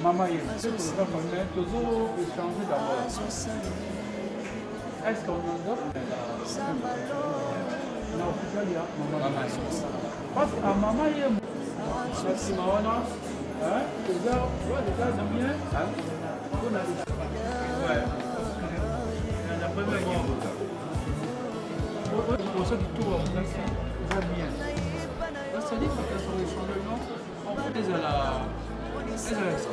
Maman, il faut toujours échanger d'abord. Est-ce qu'on en donne? Non, il y a maman. Parce que maman, il y a maman, les gars aiment bien. La première pour ceux qui tournent, ça bien. Ça dit que sur les changements, on fait des exclusions.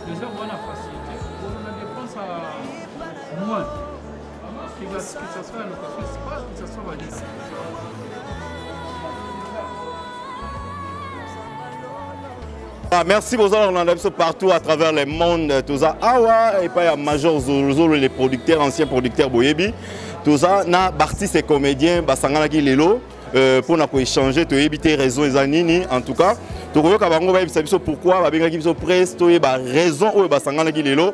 Les gens vont la facilité. On a dépense à moins. Que ça soit à l'occasion, c'est pas que ça soit valide. Merci beaucoup, on en a partout à travers le monde. Tout ça, awa et pas ya Major Zolo, les producteurs, anciens producteurs Boyebi. Tout ça, na artistes et comédiens, basangana ki lelo pour na ko échanger, to éviter raison ezanini en tout cas. To ko ka bango ba biso pourquoi ba benga ki biso presse to ba raison o basangana ki lelo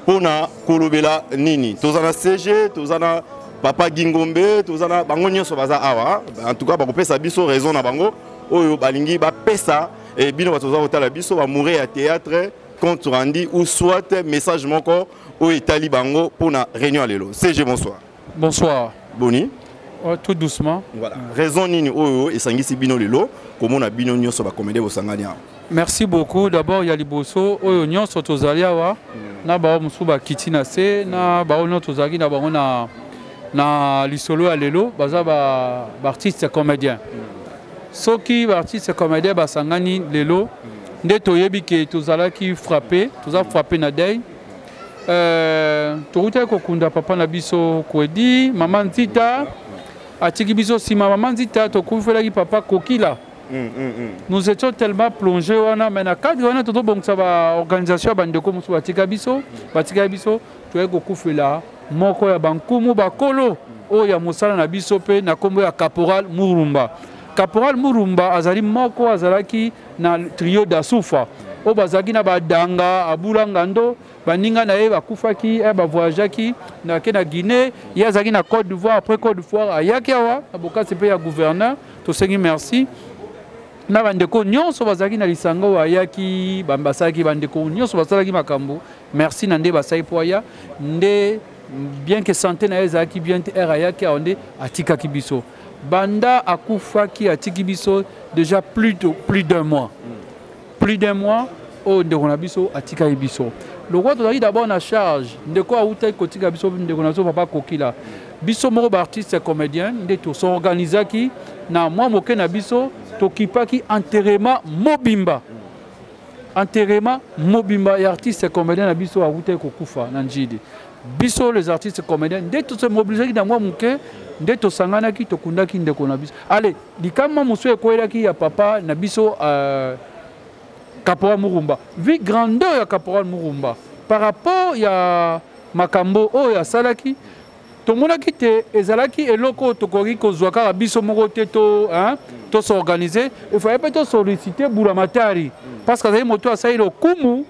pour na kolobela nini. To za na CG, to za na Papa Gingombe, to za na bango nyonso baza awa. En tout cas ba ko pesa biso raison na bango oyo balingi ba pesa. Et bien, on va mourir à théâtre, compte rendu ou soit message moko au Italie Bango pour la réunion à l'élo. CG, bonsoir. Bonsoir. Boni. Tout doucement. Voilà. Raison nini oyo et sangi si bino lelo comme on a bino nyoso ba comédie au sangania. Merci beaucoup. D'abord il y a liboso oyo nyoso tozalia wa na ba musuba kitina se na ba ono tozaki na ba na lisolo à l'élo baza ba artiste comédien. Soki artiste comédien basangani lelo nde toyebi ke tozala ki frappé na deuil toruta ko kunda papa na biso kwedi maman Nzita atiki biso sima maman Nzita to kufela ki papa kokila. Nous étions tellement plongés wana mais na cadre wana toto bongsa ba organisation bandeko musu batika biso to ko kufela moko ya bankumu bakolo o ya mosala na biso pe na kombo ya Caporal Murumba. Caporal Murumba azali moko azalaki na trio d'Asufa o bazaki na badanga abulanga ndo baninga na ye bakufaki ba voyageaki na ke na Guinée ye azaki na Côte d'Ivoire après Côte d'Ivoire ayaki awa abokasi pe ya gouverneur to sengi merci na bandeko nyonso bazaki na lisango ayaki bambasaki bandeko nyonso basalaki makambo merci na nde basai po ya nde bien que santé na ezaki bien era ayaki onde atikaki biso Banda akufa qui a tikibiso déjà plus d'un mois. Plus d'un mois, au Ndekonabiso a tikabiso. Le roi de d'abord en charge. De quoi ou tel côté Gabiso Ndekonabiso papa Kokila. Biso moro artiste et comédien, de tout son organisé qui na moi moke na biso tokipa qui enterrement Mobimba. Enterrement Mobimba et artiste et comédien na biso a outé kokufa nanjidi. Biso les artistes et comédiens, dès tout se mobiliser dans moi moke. Nde to sangana ki to kunda ki ndeko na biso. Allez, likama musu ekoela ki ya papa na biso Caporal Murumba. Vu grandeur ya Caporal Murumba par rapport ya makambo o ya salaki to mona ki te ezalaki eloko to koki ko zwaka biso moko te to to s'organiser, il fallait pas to solliciter Bulamatari parce que ça moto asai le kumu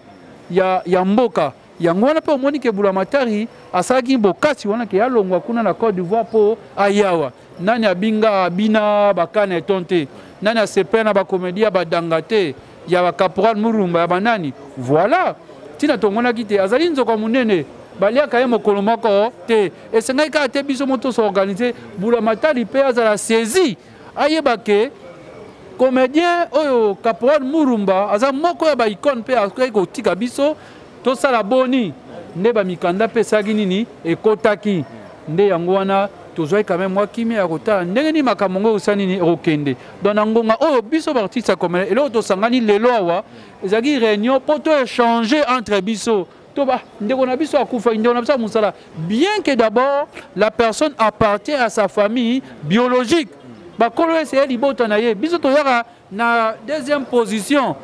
ya mboka. Yango wana pe omoni ke Bulamatari asaki bokasi wana ke alongwa kuna na Côte d'Ivoire po ayawa nani abinga abina bakana etonte nani asepena ba comédie ba dangate ya ba Caporal Murumba ya banani voilà tina tongona kite azali nzoko munene balia ka yemo kolomako te esengai ka te biso moto so organiser Bulamatari pe azala saisi ayeba ke comédien oyo Caporal Murumba aza moko ya ba icône pe akai ko tika biso to sala boni nde ba mikanda pesa nini ekotaki nde yango wana tozoi quand même moi kimi ya kota ndenge ni makamongo usani ni okende dona ngonga oh biso artiste comme et l'autre sangani lelo awa ezaki réunion pour to échanger entre biso to ba ndeko na biso akufa ndeko na biso musala bien que d'abord la personne appartient à sa famille biologique bakolo essayer libota na ye biso toyaka na deuxième position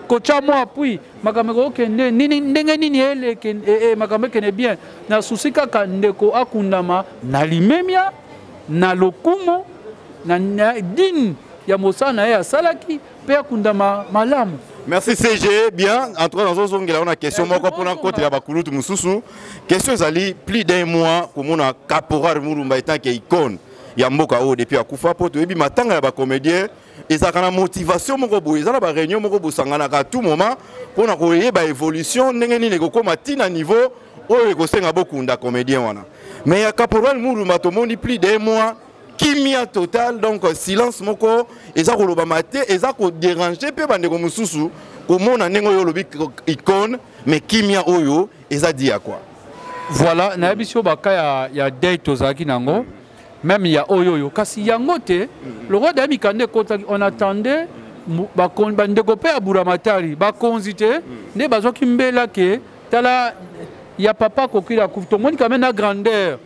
kocha mo appui makameko okende ndenge nini eleke makameko ekende bien na susi kaka ndeko akundama na limemia na lokumu na dine ya mosala na ye asalaki mpe akundama malamu. Merci CG. Bien, en tout cas, dans une question, moi, pour un côté, question, c'est plus d'un mois, comme on a caporal Mourumba étant qu'il icône. Il y a Mboka depuis à Koufa, pour te dire, matin, il y a des comédiens, et ça a une motivation, ils ont une réunion, à tout moment, pour une évolution, il y a un niveau où il y a beaucoup de comédiens. Mais il y a caporal Mourumba, tout le monde, plus d'un mois. Kimia total, donc silence moko, et ça et ça déranger, peu bande comme sous, comme on a négocié icône, mais kimia oyo, et ça dit à quoi? Voilà, na bisho baka ya date ozaki nango, même ya oyo kasi yangote, le roi d'ami kande kota, on attendait, bande kopé à Buramatari, bakonzite, ne bazo kimbela ke, tala, ya papa kokila kouf, tout le monde quand même a grandeur.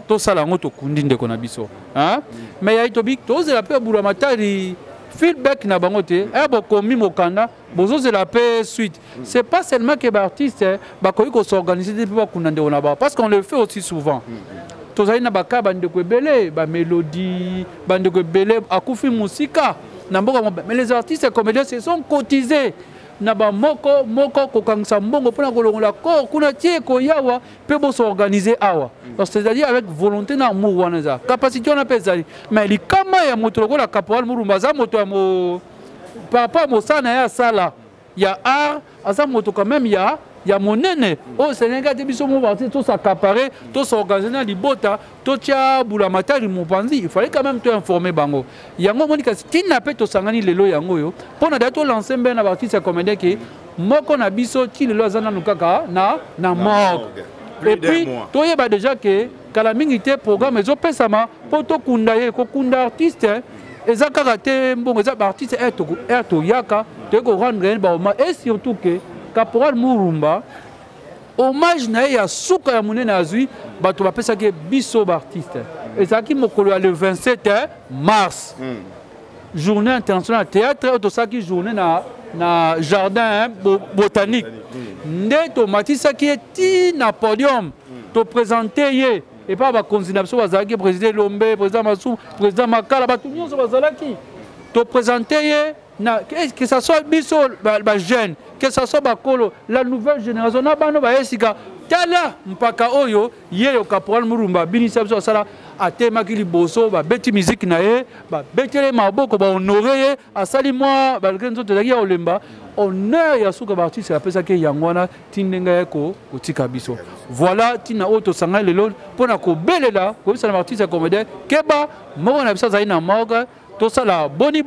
To sala ngoto kundi ndeko na biso hein mais ya itobik to zela pe Buramatari feedback na bangote bo komi mokanda bozo zela pe suite c'est pas seulement que ba artiste ba ko s'organiser depuis ba kunande on ba parce qu'on le fait aussi souvent to zali na baka bande ko belé ba mélodie bande ko belé akufi musika na mboka mais les artistes comédiens se sont cotisés na ba moko kokangisa mbongo pona kolongola ko kuna tie ko yawa pe bo s'organiser awa c'est-à-dire avec volonté na amour wana za capacité on appelle ça mais li kama ya moto lokola caporal Mourumba za moto ya mo papa mo sana ya sala ya art asa moto quand même ya monene au Sénégal de biso mo parti tout s'accaparer tout s'organiser na libota to tia Buramatari mopanzi il fallait quand même te informer bango yango monika tina pe to sangani lelo yango yo pona dato lancer ben na artiste comédien ki moko na biso ti lelo azana nukaka na morgue et puis to yeba déjà que kala mingi te programme ezo pesama po to kunda ye ko kunda artiste eza kaka te mbongo eza ba artiste to yaka te ko rendre ba et surtout que caporal Mourumba hommage na ya suka ya munene azui bato bapesa ke biso ba artiste ezaki mokolo le 27 mars journée internationale théâtre to saki journée na jardin botanique nde to matisaki ti na podium to présenter ye et pas ba consignation bazaki président Lombe président Massou président Makala bato nyonso bazalaki to présenter ye na que ça soit biso ba jeune que ça soit bakolo la nouvelle génération na bano ba esika tala mpaka oyo ye yo caporal Mourumba binisa biso sala atemaki liboso ba beti musique na ye ba betele maboko ba honorer ye asali moi ba nzoto tozaki ya olemba honneur ya suka ba artiste ya pesa ke yangwana tindenga ko kotika biso voilà tina auto sanga lelo pona ko belela ko bisa na artiste comédien keba moko na bisa zai na morgue to sala boni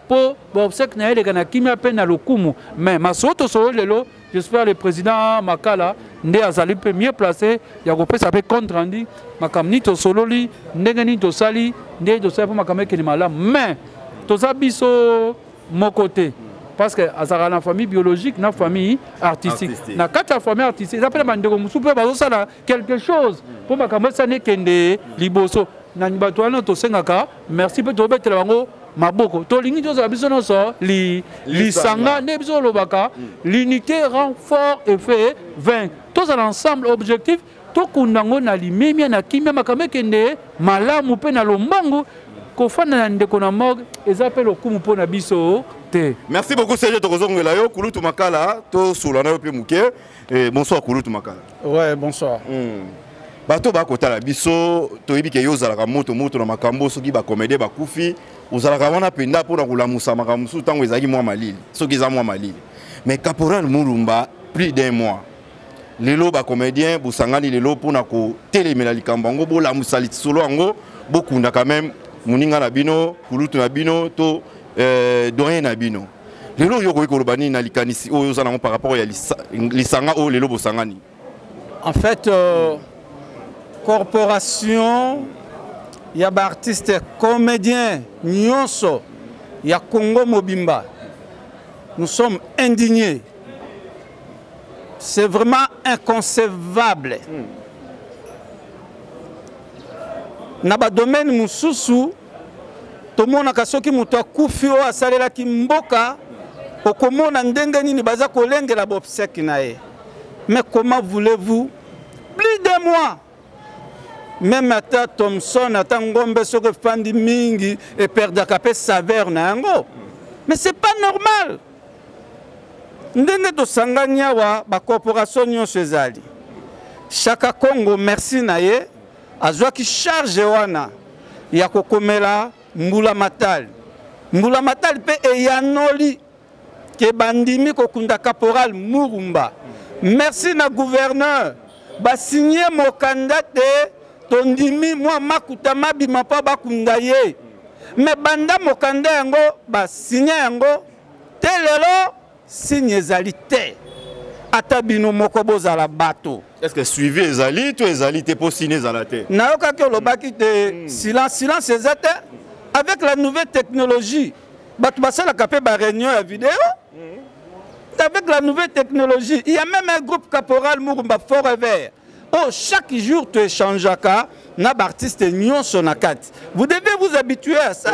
pour obsèque na ele kana kimia pe na lokumu mais masoto solo lelo j'espère le président Makala nde azali pe mieux placé ya ko pesa pe compte rendu makamni to solo li ndenge ni to sali nde to sala po makameke ni mala mais to zabiso mon côté parce que azara na famille biologique na famille artistique na kata famille artistique ça peut mandeko musupe bazo sala quelque chose pour makamesa ne kende liboso na bato wana to sengaka merci pe to betela bango maboko to lingi to biso no so li sanga ne biso lobaka l'unité rend fort et fait vain tous ensemble objectif to kundango na limemia na kimia makameke nde malamu pe na lombango ko fana na ndeko na morgue ezape lokumu po na biso te. Merci beaucoup Serge Tokozongela yo Kulutu Makala to sulana yo pe muke bonsoir Kulutu Makala. Ouais bonsoir. Bato ba kotala biso to yebike yo zalaka moto na makambo soki ba comédie ba kufi uzalaka wana penda pona kulamusa makamusu tango ezaki mwa malili soki za mwa malili mais caporal Mourumba plus d'un mois lelo ba comédien busangani lelo pona ko telemela likambango bo la musali solo ngo bokunda quand même muninga na bino Kulutu na bino to doyen na bino lelo yo ko kolobani na likanisi oyo zana par rapport ya lisanga o lelo bosangani en fait corporation il y a des artistes comédiens nyonso il y a Congo Mobimba nous sommes indignés c'est vraiment inconcevable na ba domaine mususu tomonaka soki moto akufi oyo asalelaki mboka okomona ndenge nini baza kolengela bobseki na ye. Mais comment voulez-vous plus de mois même ata Thomson ata ngombe soki fandi mingi et perdaka pe saveur na yango. Mais c'est pas normal. Ndenge tosangani awa ba corporation nyonso ezali. Chaka Congo merci na ye azwaki charge wana ya kokomela Mbula Matali. Mbula Matali pe eyanoli ke bandimi kokunda caporal Murumba. Merci na gouverneur ba signé mo candidat tondimi moi makuta mabima pa bakunda ye. Mais banda mo candidat yango ba signé yango telelo signe ezali te. Ata bino moko bozala bato. Est-ce que suivi ezali to ezali te pour signer ezala te? Nayoka ke lobaki te silence ezate avec la nouvelle technologie. Bato basala kapé ba réunion ya vidéo. Avec la nouvelle technologie, il y a même un groupe caporal Murumba Forever. Oh, chaque jour tu échanges na artiste nyonso na kati. Vous devez vous habituer à ça.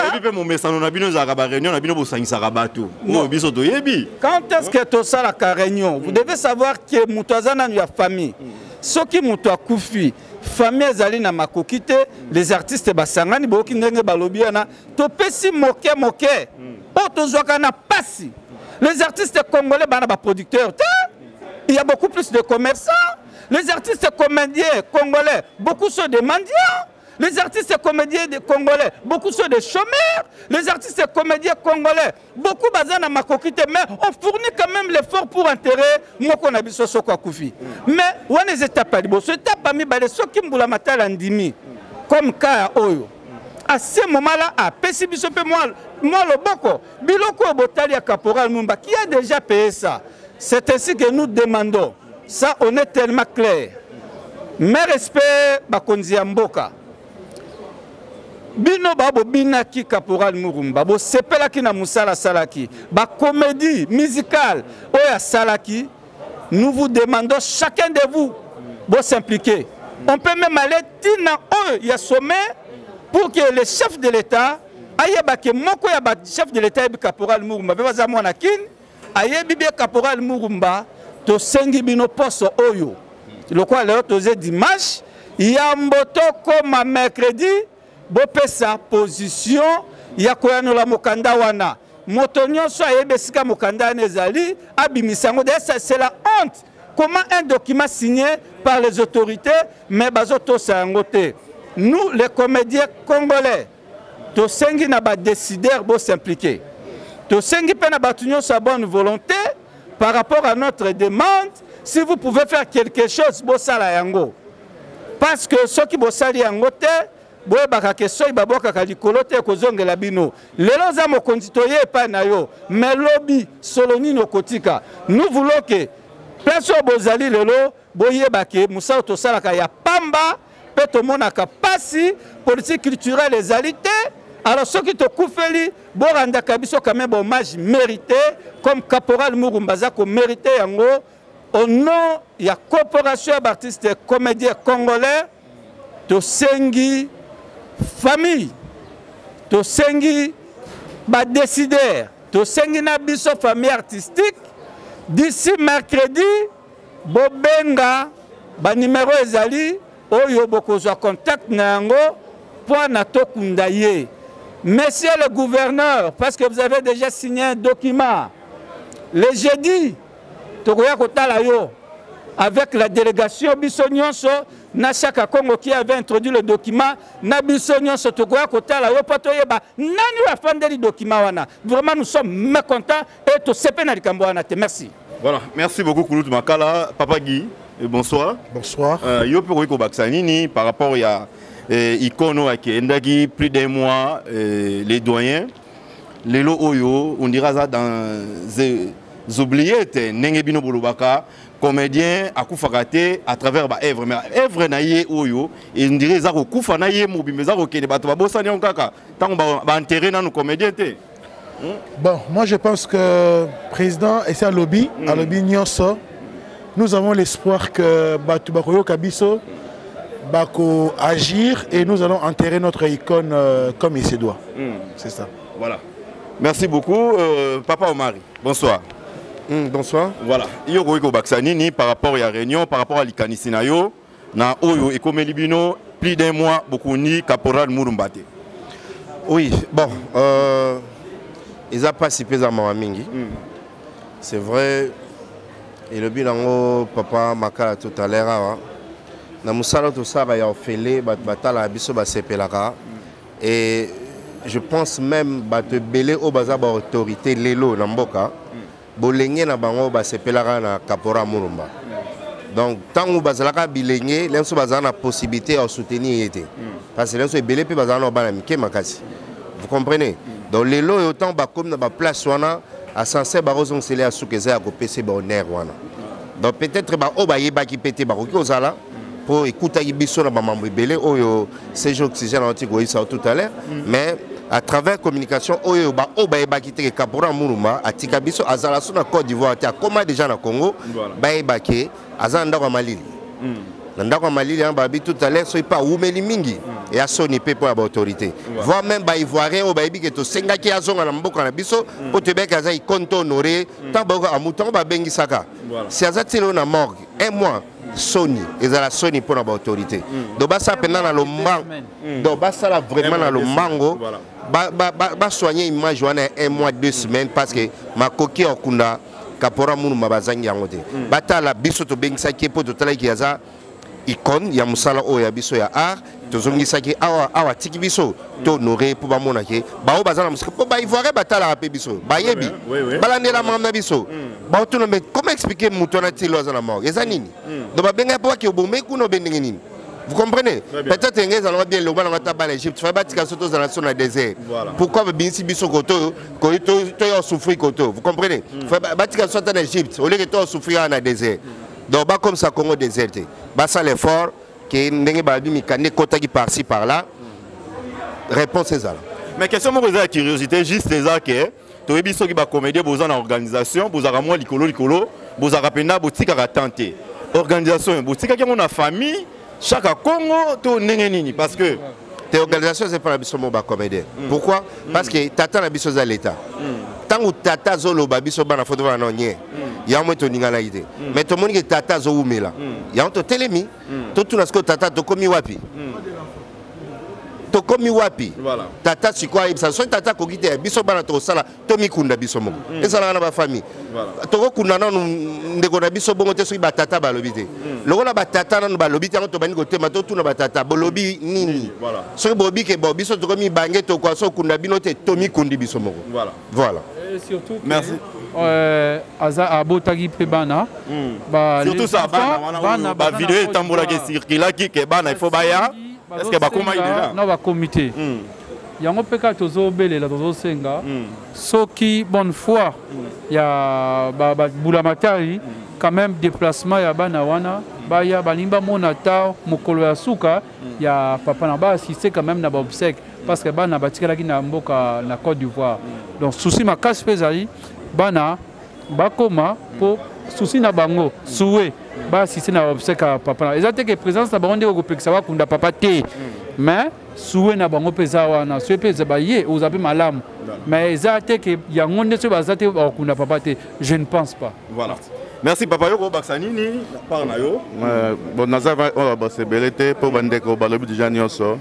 Quand est-ce que tu as la réunion? Vous devez savoir que Moutouazana a famille. Ce qui Moutoua Koufi, famille ezali na makokite, les artistes basangani boki ndenge balobiana, to pesi moke. Oh, tozwaka na pasi. Les artistes congolais, producteurs, il y a beaucoup plus de commerçants. Les artistes comédiens congolais, beaucoup sont des mendiants. Les artistes comédiens congolais, beaucoup sont des chômeurs. Les artistes comédiens congolais, beaucoup basés dans ma coquille, mais on fournit quand même l'effort pour enterrer Moko Nabiso Soko Koufi. Mais on est étapes, ce étape parmi les Soki Mbula Matali Andimi, comme Kaya Oyo. À ce moment-là, à Pessibiso, moi le boko, Biloko Botali à Caporal Mumba, qui a déjà payé ça. C'est ainsi que nous demandons. Ça, on est tellement clair. Mais respect, Bakonzi Mboka. Bino babo binaki Caporal Murumba, bo sepelaki na musala salaki, ba comédie musicale, oya salaki. Nous vous demandons chacun de vous de s'impliquer. On peut même aller tina eux, il y a sommet. Pour que le chef de l'État aille baké moko ya chef de l'État bi Caporal Murumba bebaza mwana kin aye bibi Caporal Murumba to sengi bino poso oyo le quoi le to dimanche ya mboto comme mercredi bo pesa position ya koyano la mokanda wana moto nyonso aye besika mokanda nezali abimisango de ça c'est la honte. Comment un document signé par les autorités mais bazo to sangote. Nous, les comédiens congolais, to sengi na ba décideur bo s'impliquer. To sengi pe na batunyo sa bonne volonté par rapport à notre demande. Si vous pouvez faire quelque chose, bo sala yango. Parce que ceux qui bo sali yango te, bo baka keso ibaboka kalikolo te kozongela bino. Lelo za mo konditoye pa na yo, mais lobby soloni no kotika. Nous voulons que place bozali lelo boye bake musa to sala ka ya pamba. Peut monaka pasi politique culturelle les alités. Alors ceux qui te koufeli boranda kabiso quand même hommage mérité comme Caporal Murumba ko mérité yango au nom il y a corporation d'artistes comédiens congolais to sengi famille to sengi ba décideur to sengi na biso famille artistique d'ici mercredi bobenga ba numéro ezali oyo bokozwa contact na yango pour na tokunda ye. Monsieur le gouverneur, parce que vous avez déjà signé un document le jeudi tokoya kotala yo avec la délégation biso nyonso na Chaka Congo qui avait introduit le document na biso nyonso tokoya kotala yo poto yeba nani wa fandeli document wana. Vraiment nous sommes mécontents et to sepe na likambo wana te. Merci. Voilà, merci beaucoup Koulout Makala. Papa Guy, bonsoir. Bonsoir. Yo Peroiko Baksanini, par rapport à Ikono qui endaki plus d'un mois, les doyens, les lo oyo, on dira ça dans les oubliettes, Nengebino Bolobaka, comédien à Koufakate à travers ba œuvre, mais œuvre naïe oyo, et on dirait ça au Koufa naïe moubi, mais ça au Kenya, bah tu vas bosser en kaka, tant bah enterrer dans nos comédiens té. Bon, moi je pense que président et c'est un lobby Nyonso, nous avons l'espoir que Batubakoyo Kabiso Bako agir et nous allons enterrer notre icône comme il se doit. C'est ça. Voilà. Merci beaucoup. Papa Omari, bonsoir. Bonsoir. Voilà. Yoko Baksanini par rapport à la réunion, par rapport à l'Ikanisinayo, na Oyo et comme Libino, plus d'un mois, beaucoup ni Caporal Murumbate. Oui, bon, ils n'ont pas participé à Mamingi. C'est vrai, et le bilan, papa Makala tout à l'heure, na musala tout ça va y offrir batala biso ba sepelaka et je pense même te belé au bazar ba autorité lelo na mboka bolengé na bango ba sepelaka na Caporal Murumba. Donc tant que bazalaka bilengé lenso bazana na possibilité de soutenir été parce que lenso belé pe bazana ba na mike makasi. Vous comprenez? Donc lelo et autant ba comme na ba place wana à sensé ba rozon sele a soukeza ko PC ba honneur wana. Donc peut-être ba o ba yeba ki pété ba ko zala pour écouter Ibiso na mamambo belé oyo séjour oxygène antigo ça tout à l'heure mais à travers communication oyo ba eba kité Caporal Murumba atika biso azala na Côte d'Ivoire ta comment déjà na Congo ba eba ke azanda kwa Malili nanda kwa Malili ba bi tout à l'heure so pas umeli mingi et a soni pe pour la autorité voir même ba ivoirien o ba ebi ke to senga ki azonga na mboka na biso pour te beka za ikonto honoré taboko amutongo ba bengi saka si azatilo na morgue un mois Sony, ils ont la Sony pour l'autorité. Donc, ça pendant le mango. Donc, ça là vraiment dans le mango. Bah soigner l'image un mois 2 semaines parce que ma coquille au Kunda, Caporal Murumba bazangi yangote. Bah t'as la biso to bengi saki pour tout à l'heure qui a ça icône, ya musala o ya biso ya art. Tozongi saki awa tiki biso to honoré pour ba monake. Bah o bazana musika pour ba ivoire ba t'as la rapé biso. Bah yebi. Balande la mamna biso. Bah tout le monde comment expliquer moutona tilo za la mort. Ezanini. Donc benga pour que bomé kuno bendengenini. Vous comprenez? Peut-être que nous allons bien le voir en Égypte. Il faut bâtir dans la zone désert. Pourquoi bien si biso koto to souffrir koto. Vous comprenez? Il faut bâtir en Égypte. Au lieu de to souffrir en désert. Donc bah comme ça Congo déserté. Bah ça l'effort que ndenge babi mikane kota qui par-ci par-là. Réponse c'est ça. Mais question moi la curiosité juste c'est ça que to biso qui ba comédie bozana organisation, bozara moi likolo bozara rapenda botika tenter. Organisation botika qui on a famille chaque Congo to nini parce que tes organisations c'est pas la biso mo ba comédien. Pourquoi? Parce que tata na biso za l'état. Tant que tata zolo ba biso ba na photo ba nonye. Ya mo to ningala ide. Mais to moni que tata zo umela. Ya to telemi. To tuna sko tata to komi wapi. To komi wapi. Voilà. Tata sikwa ibsa so tata ko gite biso ba na to sala to mikunda biso mo. Ezala na ba famille. Voilà. To ko kuna na ndeko na biso bongo te so ba tata ba lobité. Lokola ba tata na ba lobité to bani ko tema to tuna ba tata bo lobi nini. Voilà. So bobi ke bo biso to komi bange to kwa so kuna bino te to mikundi biso mo. Voilà. Voilà. Et surtout merci. Aza abotagi pe bana. Surtout ça bana ba vidéo tambola ke circula ki ke bana il faut baya. Est-ce que ba comment il est là? Non ba comité. Yango peka tozo belela tozo senga. Soki bonne foi ya ba bulamatari quand même déplacement ya bana wana baya balimba monata mokolo ya suka ya papa na ba assister quand même na ba obsèque parce que bana batikala ki na mboka na Côte d'Ivoire. Donc souci makasi pezali bana bakoma pour souci na bango souhait ba assister na obsèque à papa. Exacte que présence na bango ndeko pekisa wa kunda papa te. Mais souhait na bango peza wana souhait peza ba ye ozape malamu. Mais exacte que yango ndeko bazate kunda papa te. Je ne pense pas. Voilà. Merci papa Yoko Baksanini par nayo. Bon nazava on se belete pour bandeko balobi déjà nyonso.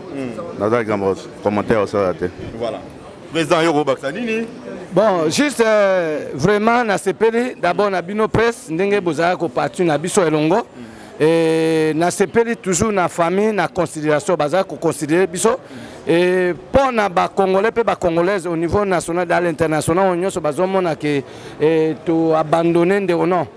Nazava gamos commentaire au salate. Voilà. Président Yoko Baksanini. Bon, juste vraiment na sepeli d'abord na bino presse ndenge bozala ko parti na biso elongo et na sepeli toujours na famille na considération bazala ko considérer biso et pour na ba congolais pe ba congolaise au niveau national dans l'international on nyonso bazomona ke to abandonner ndeko non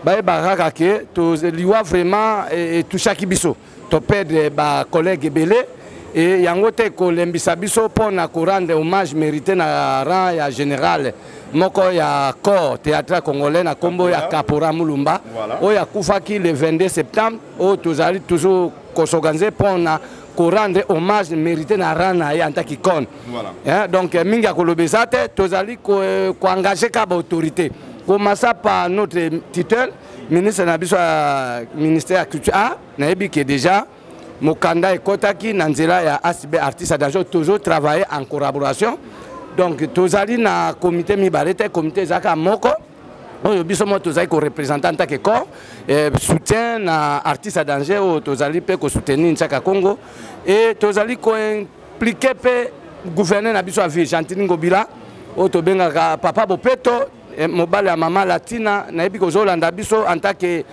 ba baraka ke to liwa vraiment et tout chaque biso to perdre ba collègue belé et yango te ko lembisa biso pona ko rendre hommage mérité na rang ya général moko ya corps théâtre congolais na kombo ya Caporal Murumba oya kufaki le 22 septembre o tozali toujours ko s'organiser pona ko rendre hommage mérité na rang na ya antaki kon voilà. Donc mingi ko lobesa te tozali ko engager ka ba autorité commença par notre titel ministre na biso ministère de la culture na ebi que déjà Mokanda et Kotaki, Nanzela et ACB Artistes d'Argent, toujours travaillé en collaboration. Donc, Tozali na comité Mibarete, comité Zaka Moko. Biso mo Tozali ko représentant ta ko soutien na artiste à danger ou Tozali pe ko soutenir Nchaka Congo et Tozali ko impliqué pe gouverneur na biso a ville Gentini Ngobila o to benga papa Bopeto mobile ya mama Latina na ebi ko zolanda biso en tant que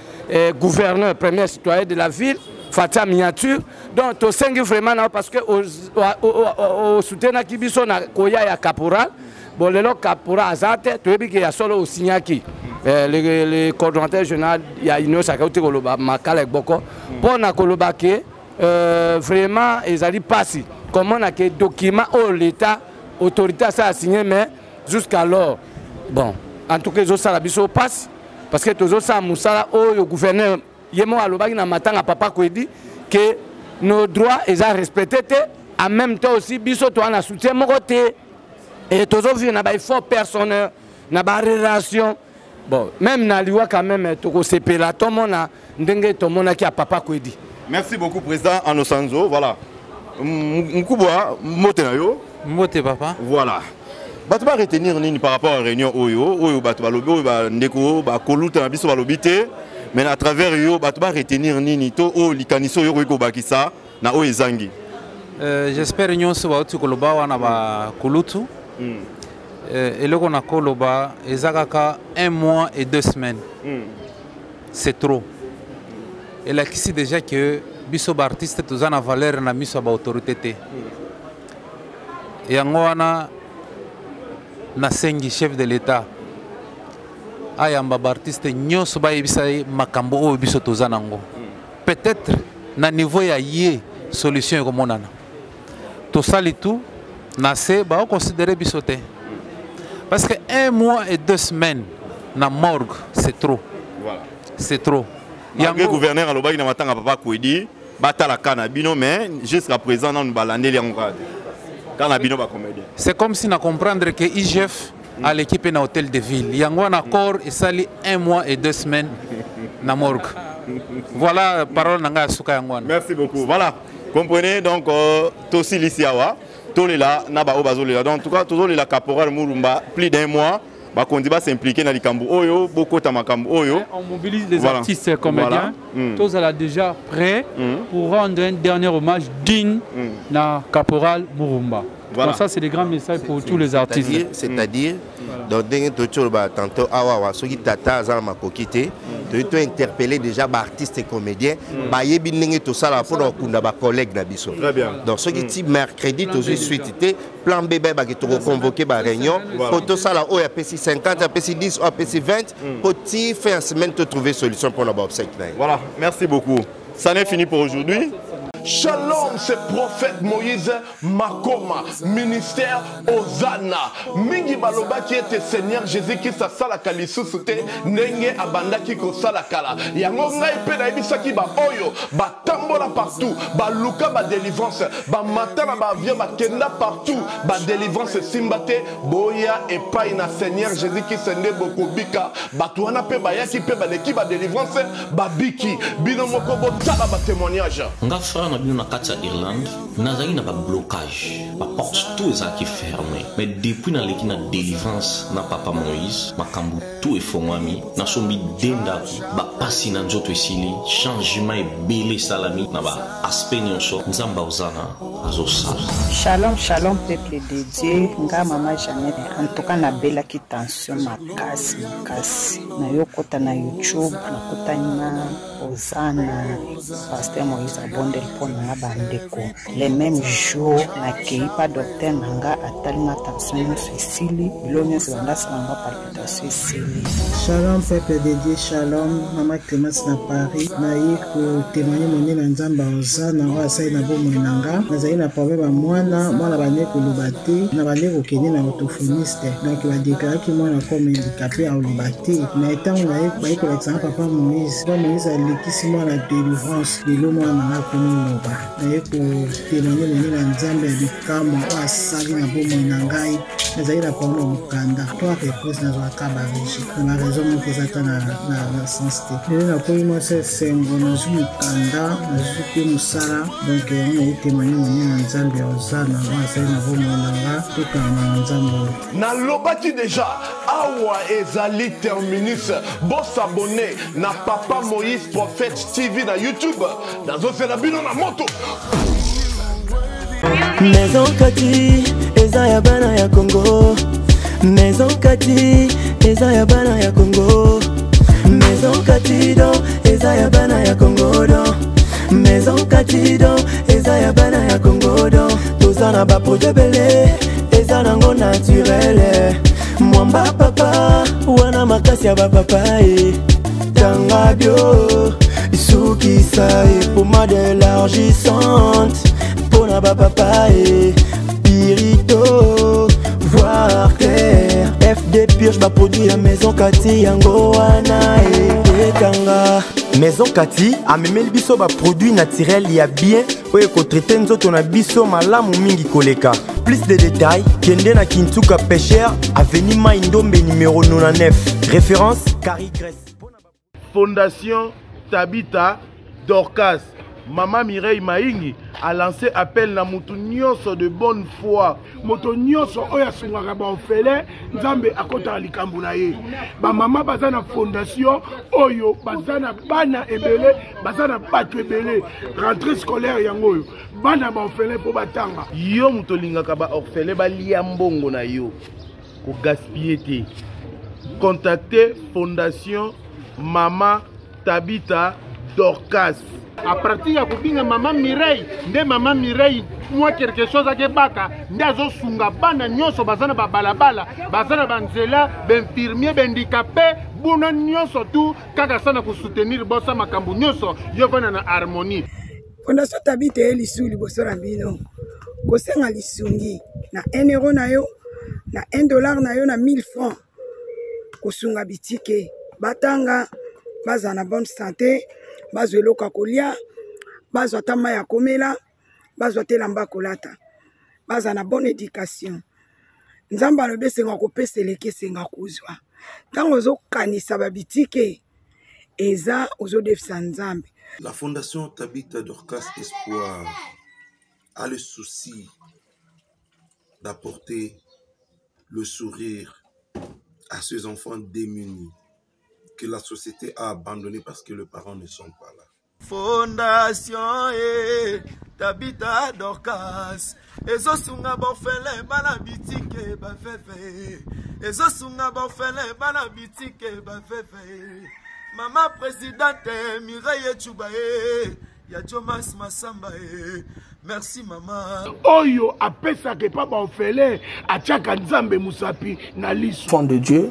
gouverneur premier citoyen de la ville Fatia miniature donc to sengi vraiment parce que au soutien na kibiso na koya ya caporal bon le caporal azate to ebi ke ya solo au signaki le coordonnateur général il y a une sakauti koloba makala boko pour na koloba ke vraiment ils allaient passer comment on a que document au l'état autorité ça a signé mais jusqu'alors bon en tout cas ça la biso passe parce que toujours ça musala au gouverneur yemo alobaki na matanga papa Kwedi que nos droits ils a respecté en même temps aussi biso to na soutien mon côté et toujours vu na ba effort personnel na ba relation. Bon, même Naliwa quand même, Toko Sepela, tout le monde a qui a papa Kwedi. Merci beaucoup, président Anosanzo. Voilà. Mkubwa, mote na yo. Mote papa. Voilà. Batu ba retenir nini par rapport à la réunion Oyo, batu ba lobi, ba ndeko, ba koluta na biso ba lobité. Mais à travers yo, batu ba retenir nini to o likaniso yo ko bakisa na o ezangi. J'espère nyonso ba otu koloba wana ba kolutu. Et le qu'on a koloba, ezakaka 1 mois et 2 semaines. C'est trop. Et là, ici déjà que biso ba artiste tous en valeur na miso ba autorité. Et angwana na sengi chef de l'État. Ayamba ba artiste nyonso ba yebisai makambo o biso tous nango. Peut-être na niveau ya yé solution ko monana. To sali tout na se ba considérer bisoté. Parce que 1 mois et 2 semaines na morgue, c'est trop. Voilà. C'est trop. Il y a un gouverneur à l'Obaï, il y a papa Kwedi, batala canabino, mais jusqu'à présent, on va l'année les canabino va comédien. C'est comme si on comprendre que IGF à l'équipe dans hôtel de ville. Il y a un accord et ça lit 1 mois et 2 semaines na morgue. Voilà parole nanga suka yangwana. Merci beaucoup. Voilà. Comprenez donc Tosi Lisiawa. Tolela naba obazolela donc en tout cas toujours la caporal Murumba plus d'1 mois ba kondi ba s'impliquer dans les kambu oyo beaucoup ta makambu oyo on mobilise les artistes comédiens tous là déjà prêts pour rendre un dernier hommage digne na caporal Murumba. Voilà. Donc ça c'est des grands messages pour tous les artistes. C'est-à-dire donc tantôt awa ceux qui tata za makokité tu interpeller déjà ba artistes et comédiens ba yebi ndenge to sala pour okunda ba collègues na biso. Très bien. Donc ceux qui type mercredi to suite plan bébé ba qui to convoquer ba réunion pour to sala o APC 50 APC 10 ou APC 20 pour ti faire une semaine te trouver solution pour la obsèque. Voilà, merci beaucoup. Ça n'est fini pour aujourd'hui. Shalom, c'est prophète Moïse Makoma, ministère Ozana. Mingi baloba qui était Seigneur Jésus qui sa sala kalisu sute nenge abanda ki ko sala kala. Yango ngai pe na ibisa ki ba oyo ba tambola partout, ba luka ba délivrance, ba matana ba via ba kenda partout, ba délivrance simbate boya et pas na Seigneur Jésus qui sende boko bika, ba tuana pe ba yaki pe ba leki ba délivrance, ba biki bino moko bo tala ba témoignage. Na bino na kati ya Irlande nazali na ba blocage ba porte tout ça qui fermé mais depuis na leki na délivrance na papa Moïse makambu tout efongwami na sombi denda ba pasi na nzoto esili changement ebele salami na ba aspect nyonso nzamba ozana azosala. Shalom shalom peuple de Dieu nga mama Jeannette en tout cas na bela ki tension makasi na yokota na YouTube na kota na Ozana pasteur Moïse Abondel pona bandeko les mêmes jours na keipa docteur nanga atalinga tension sisili bilonyo zanda sanga palpitation sisili. Shalom peuple de Dieu, shalom mama Clémence na Paris na yiko témoigner moni na nzamba Ozana na wasai na bomo nanga nazali na problème mwana bande ko lobate na bande ko kene na orthophoniste donc ba déclarer ki mwana comme handicapé à lobate na etango na yiko ko exemple papa Moïse alikisi mwana délivrance de l'homme na komo loba na yiko témoigner moni na nzamba ya bikamo asali na bomo na ngai nazali na problème mokanda 3 reprises nazwaka barégie na baraison moko eza ta na sens te lelo nakomi mwasi esengo nazwi mokanda nazwi mpe mosala donc yango nayi témoigne monye na nzambe ya ozana ngo azali na bomoi nanga tokanga na nzambe oyo nalobaki deja awa ezali terminus bosabone na Papa Moïse Prophète TV na YouTube nazosela bino na moto Maison Kati eza ya bana ya Congo Maison Kati eza ya bana ya Congo Maison Kati do eza ya bana ya Congo do Maison Kati do eza ya bana ya Congo do tozana ba projet belé eza nango naturel mwamba papa wana makasi ya papa tanga bio sukisa pomade élargissante pona papa pirito voir clair FD purge ba produit ya Maison Kati yango wana tanga Maison Kati amemeli biso ba produit naturel ya bien oyo ko traiter nzoto na biso malamu mingi koleka. Plus de détails kende na Kintuka Pêcheur avenue Maindombe numéro 99 référence Carrie Grèce. Fondation Tabita Dorcas Maman Mireille Maingi a lancé appel na mutu nyonso de bonne foi. Moto nyonso oya sungaka ba ofele nzambe akota likambo na ye. Ba mama bazana fondation oyo bazana bana ebele bazana bato ebele rentrée scolaire yango oyo bana ba ofele po batanga. Yo muto lingaka ba ofele ba lia mbongo na yo ko gaspiller te. Contactez Fondation Mama Tabita Dorcas. À partir ya kubinga Maman Mireille, nde Maman Mireille moi quelque chose ake baka nde azosunga bana nyonso bazana ba balabala bazana banzela benfirmier bendikapé buna nyonso tu kaka sana ko soutenir bosa makambu nyonso yo vana na harmonie. Fondation Tabita elisu liboso na bino kosenga lisungi na 1 euro na yo na 1 dollar na yo na 1000 francs kosunga bitike batanga baza na bonne santé bazwa eloka kolia bazwa tama ya komela bazwa telamba kolata baza na bonne éducation nzamba alobi senga kopesa eleki senga kozwa ntango ozokanisa babitike eza ozodefisa nzambe. La Fondation Tabita Dorcas Espoir a le souci d'apporter le sourire à ces enfants démunis que la société a abandonné parce que les parents ne sont pas là. Fondation Tabita Dorcas ezosunga bofele bana bitike bafefe ezosunga bofele bana bitike bafefe Mama présidente Mireille Chubae ya Jomas Masamba merci maman oyo apesa ke pa ba ofele atiaka nzambe musapi na lisu. Enfant de Dieu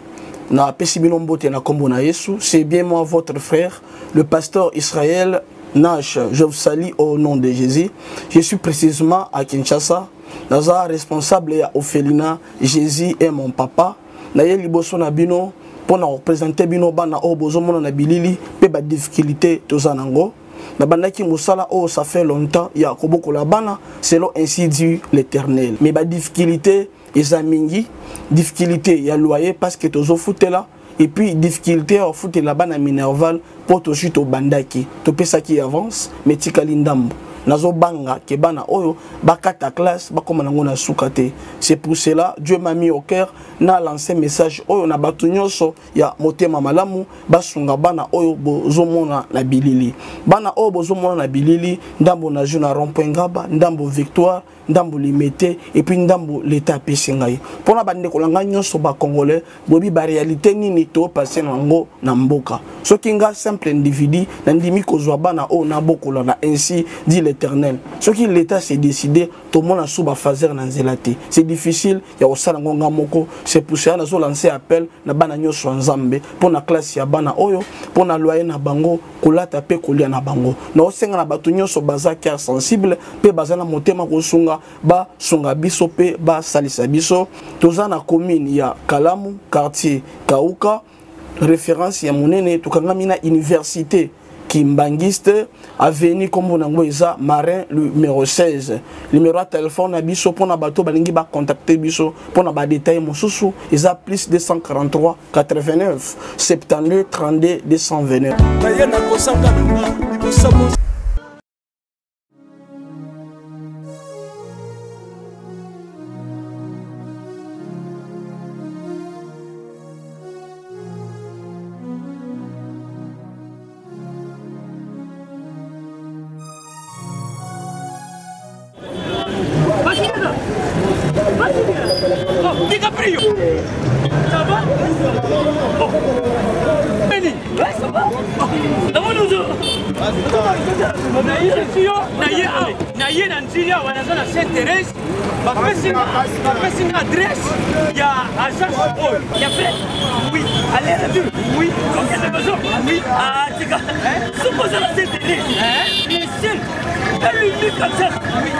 na pesibino mbote na kombo na Yesu, c'est bien moi votre frère le pasteur Israël Nash. Je vous salue au nom de Jésus. Je suis précisément à Kinshasa. Naza responsable ya Ophelina. Jésus est mon papa. Na ye liboso na bino pour représenter bino bana o bozo mona na bilili pe ba difficulté tozanango. Na bandaki musala oh ça fait longtemps ya koboko la bana selon ainsi dit l'Éternel. Mais ba difficulté ezamingi difficulté ya loyer parce que tozo futela et puis difficulté au foot la bana minerval pour to chute au bandaki to pesa qui avance mais tikali ndambo nazo banga ke bana oyo bakata classe bakoma nango na sukate. C'est pour cela Dieu m'a mis au cœur na lancé message oyo na batu nyonso ya motema malamu basunga bana oyo bozomona na bilili bana oyo bozomona na bilili ndambo na juna rond-point Ngaba ndambo Victoire ndambo limité et puis ndambo l'état pesingai pona bande kolanga nyonso ba congolais bobi ba réalité nini to passer nango na mboka soki nga simple individu na ndimi kozwa bana o na bokola na ainsi dit l'Éternel soki l'état s'est décidé to mona suba fazer na nzelate c'est difficile ya osala ngonga moko. C'est pour ça nazo lancer appel na bana nyonso nzambe pona classe ya bana oyo pona loyer na bango kolata pe kolia na bango na osenga na batu nyonso baza cœur sensible pe bazana motema kosunga ba sunga biso pe ba salisa biso toza na commune ya Kalamu quartier Kauka référence ya monene tukanga mina université Kimbangiste, avenue comme on a Marin, le numéro 16. Le numéro de téléphone à Bisso pour bateau, balingi ba contacter Bisso pour na ba détail mon sous ils a plus 243 89 72 32 229. DiCaprio, ça va? Oh. Benny, ouais, ça va? D'abord nous naye na nzili awa naza na Sainte-Thérèse bapesi na adresse ya agence oyo ya fait oui aller retour oui okende besoin oui tika supposa na Sainte-Thérèse le ciel elle lui comme ça oui.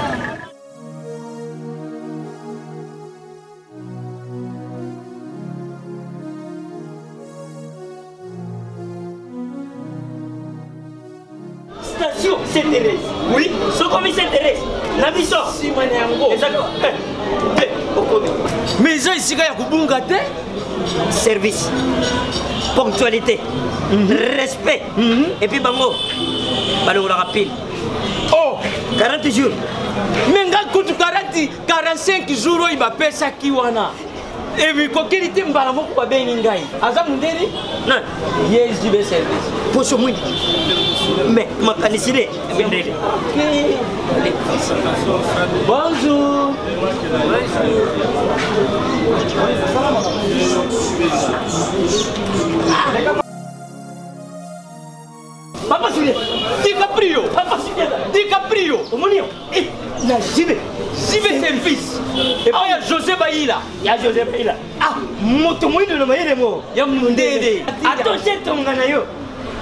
Station Sainte-Thérèse. Oui, ce commissaire Sainte-Thérèse. La mission. Si moi n'ai exactement. Mais ils ont ici qu'il y a Kubunga service, ponctualité, respect. Et puis bango, balo la rapide. Oh, 40 jours. Mais quand tu 45 jours, il va payer ça qui wana. Et puis quand il était mbalamo kwa beningai. Aza mundeni? Non. Yes, du service. Pour ce monde. Mais ma canicide bonjour. Papa Julien, DiCaprio, Papa Julien, DiCaprio, Omonio, na Jibe service. Et puis il y a José Baïla. Il y a José Baïla. Ah, moto moi de le maïle mo. Il y a Mundede. Attention ton ganayo.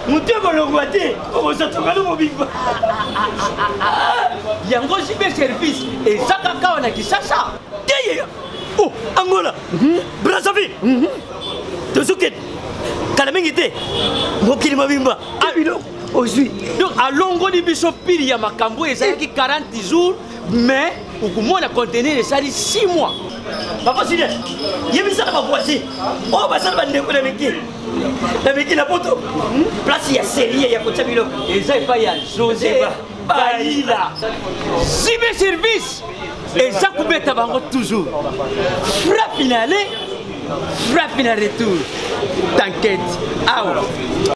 Mouteux Bologouate, on va se au big bang. Il y a un gros service et ça, on a dit ça. Oh, Angola, Brazzaville, Tozuket, Kalamingite, Mokili Mabimba, Abilo, aujourd'hui. Donc, à Longo de Bissopil, il y a Makambo et ça qui 40 jours, mais au moins la contenir, ça dit 6 mois. Papa Sylvain, il y a mis ça dans ma voici. Oh, bah ça va me avec la photo. Place, il y a série, il y a Kotabilo. Et ça, il y a José Baïla. Cyberservice. Et ça, vous mettez toujours. Frappe finale, frappe finale retour. T'inquiète. Ah ouais.